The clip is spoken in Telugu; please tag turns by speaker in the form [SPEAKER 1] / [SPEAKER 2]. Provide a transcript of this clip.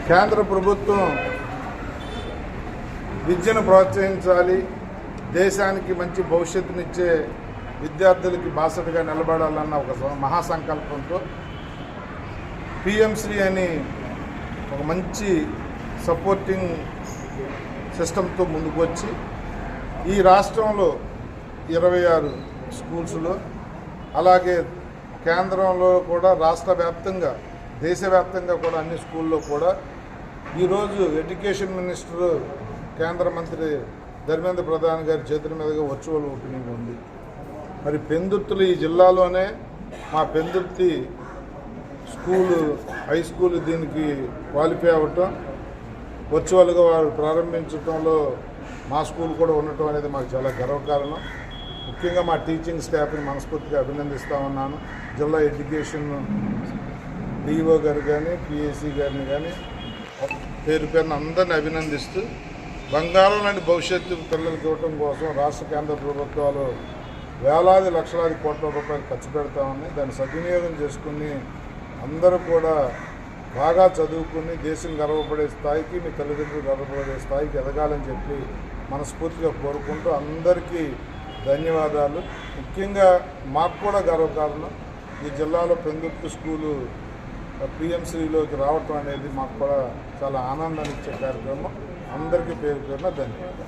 [SPEAKER 1] కేంద్ర ప్రభుత్వం విద్యను ప్రోత్సహించాలి, దేశానికి మంచి భవిష్యత్తునిచ్చే విద్యార్థులకి బాసటగా నిలబడాలన్న ఒక మహాసంకల్పంతో పిఎంశ్రీ అని ఒక మంచి సపోర్టింగ్ సిస్టంతో ముందుకు వచ్చి ఈ రాష్ట్రంలో 26 స్కూల్స్లో అలాగే కేంద్రంలో కూడా రాష్ట్ర వ్యాప్తంగా దేశవ్యాప్తంగా కూడా అన్ని స్కూల్లో కూడా ఈరోజు ఎడ్యుకేషన్ మినిస్టర్ కేంద్ర మంత్రి ధర్మేంద్ర ప్రధాన్ గారి చేతుల మీదుగా వర్చువల్ ఓపెనింగ్ ఉంది. మరి పెందుర్తిలో ఈ జిల్లాలోనే మా పెందుర్తి స్కూలు హై స్కూల్ దీనికి క్వాలిఫై అవ్వటం, వర్చువల్గా వారు ప్రారంభించడంలో మా స్కూల్ కూడా ఉండటం అనేది మాకు చాలా గర్వకారణం. ముఖ్యంగా మా టీచింగ్ స్టాఫ్ని మనస్ఫూర్తిగా అభినందిస్తూ ఉన్నాను. జిల్లా ఎడ్యుకేషన్ డిఓ గారు కానీ పిఎస్సి గారిని కానీ పేరు పేరున అందరిని అభినందిస్తూ బంగారం లాంటి భవిష్యత్తు పిల్లలకి ఇవ్వటం కోసం రాష్ట్ర కేంద్ర ప్రభుత్వాలు వేలాది లక్షలాది కోట్ల రూపాయలు ఖర్చు పెడతా ఉన్నాయి. దాన్ని సద్వినియోగం చేసుకుని అందరూ కూడా బాగా చదువుకుని దేశం గర్వపడే స్థాయికి, మీ తల్లిదండ్రులు గర్వపడే స్థాయికి ఎదగాలని చెప్పి మనస్ఫూర్తిగా కోరుకుంటూ అందరికీ ధన్యవాదాలు. ముఖ్యంగా మాకు కూడా గర్వకారణం ఈ జిల్లాలో పెందుర్తి స్కూలు పిఎంశ్రీలోకి రావటం అనేది మాకు కూడా చాలా ఆనందాన్ని ఇచ్చే కార్యక్రమం. అందరికీ పేరు పేరున ధన్యవాదాలు.